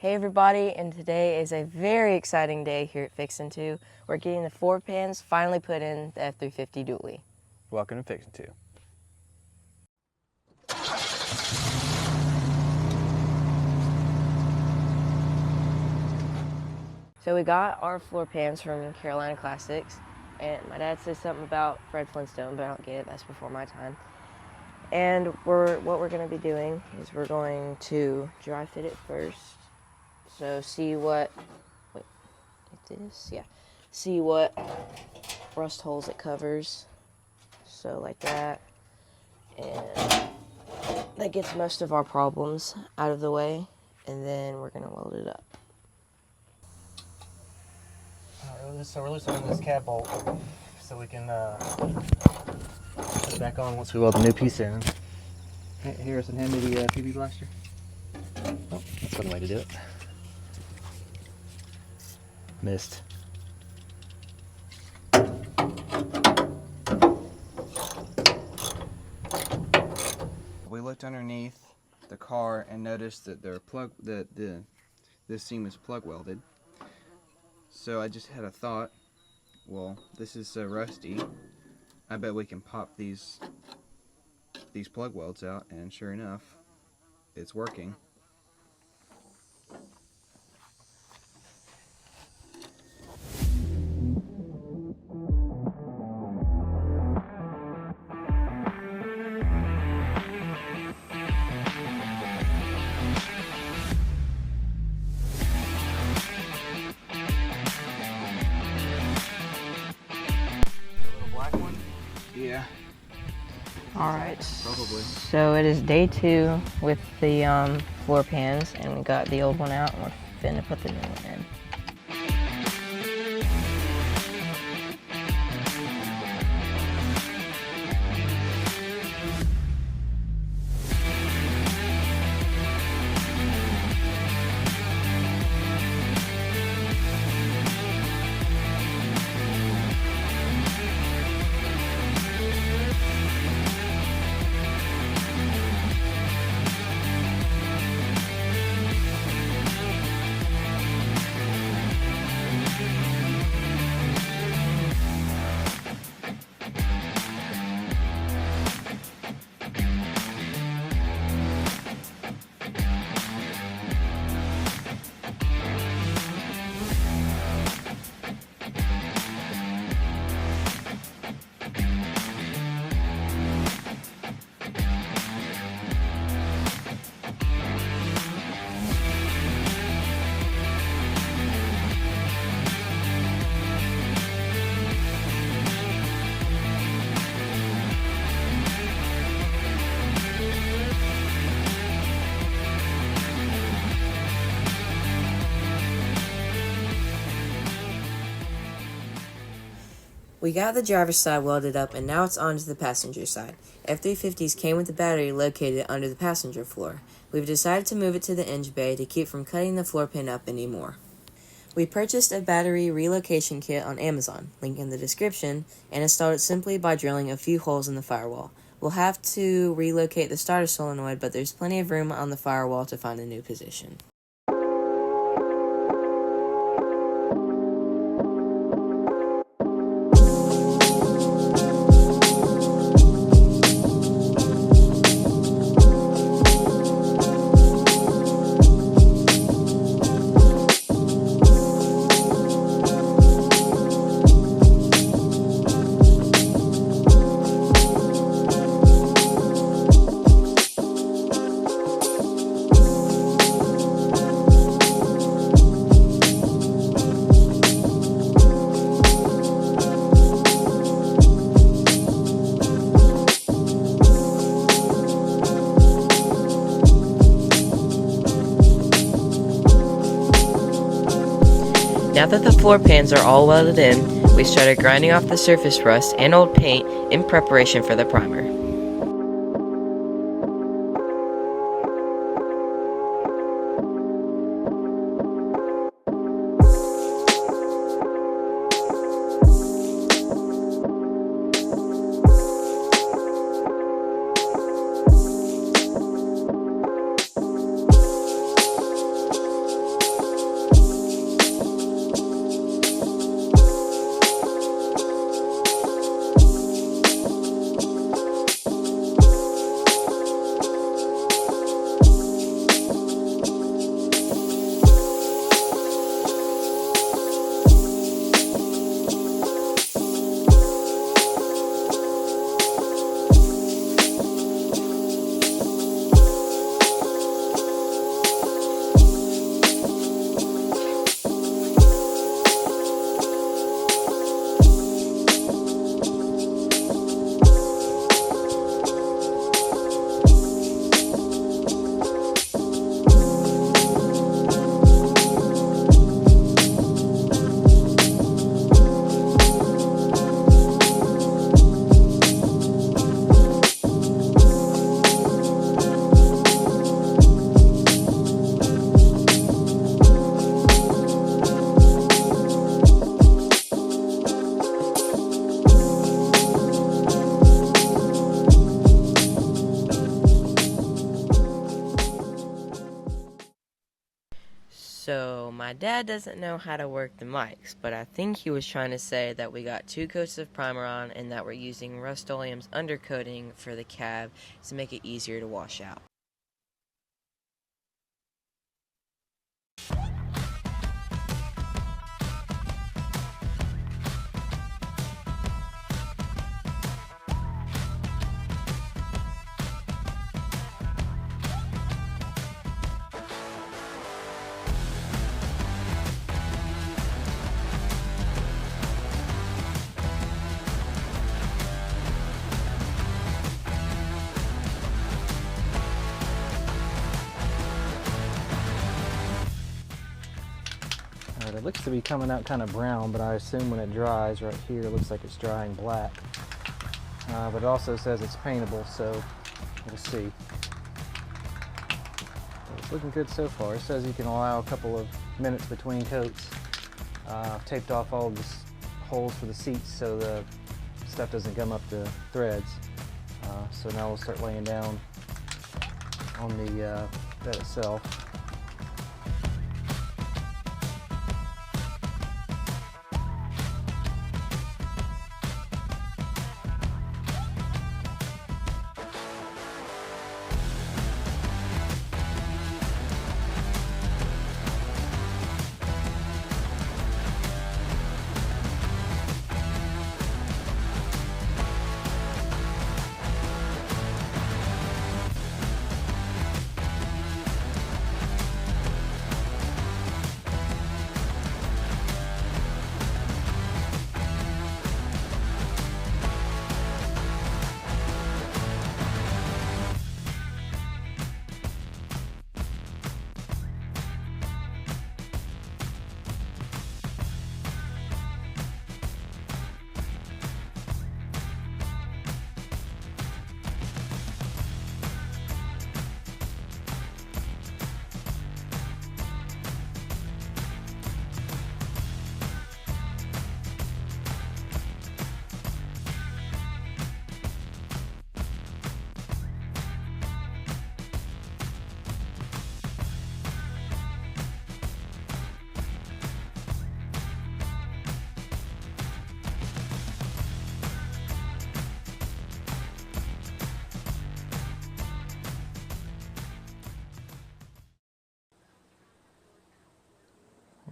Hey everybody, and today is a very exciting day here at Fixin Two. We're getting the floor pans finally put in the F350 dually. Welcome to Fixin Two. So we got our floor pans from Carolina Classics, and my dad says something about Fred Flintstone, but I don't get it, that's before my time. And what we're going to be doing is we're going to dry fit it first. So see what rust holes it covers. So like that. And that gets most of our problems out of the way. And then we're going to weld it up. So we're loosening this cap bolt so we can put it back on once we weld the new piece in. Harrison, hand me the PB blaster. Oh, that's one way to do it. Missed. We looked underneath the car and noticed that this seam is plug welded. So I just had a thought, well, this is so rusty, I bet we can pop these plug welds out, and sure enough, it's working. Yeah. Alright, Probably. so it is day 2 with the floor pans, and we got the old one out and we're finna put the new one in. We got the driver's side welded up, and now it's on to the passenger side. F350s came with the battery located under the passenger floor. We've decided to move it to the hinge bay to keep from cutting the floor pan up anymore. We purchased a battery relocation kit on Amazon, link in the description, and installed it simply by drilling a few holes in the firewall. We'll have to relocate the starter solenoid, but there's plenty of room on the firewall to find a new position. Now that the floor pans are all welded in, we started grinding off the surface rust and old paint in preparation for the primer. So, my dad doesn't know how to work the mics, but I think he was trying to say that we got 2 coats of primer on and that we're using Rust-Oleum's undercoating for the cab to make it easier to wash out. Alright, it looks to be coming out kind of brown, but I assume when it dries right here, it looks like it's drying black. But it also says it's paintable, so we'll see. But it's looking good so far. It says you can allow a couple of minutes between coats. I've taped off all the holes for the seats so the stuff doesn't gum up the threads. So now we'll start laying down on the bed itself.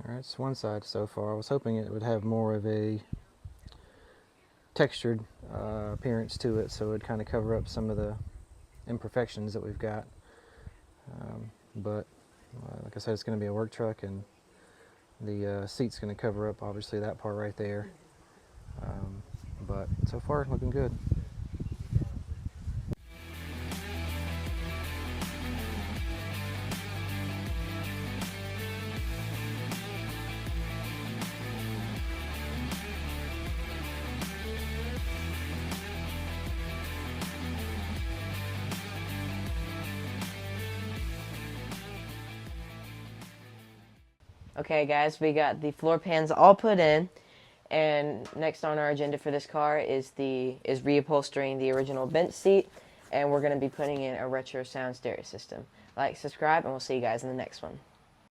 Alright, it's one side so far. I was hoping it would have more of a textured appearance to it, so it would kind of cover up some of the imperfections that we've got. But like I said, it's going to be a work truck, and the seat's going to cover up obviously that part right there. But so far, looking good. Okay guys, we got the floor pans all put in, and next on our agenda for this car is reupholstering the original bench seat, and we're going to be putting in a retro sound stereo system. Like, subscribe, and we'll see you guys in the next one.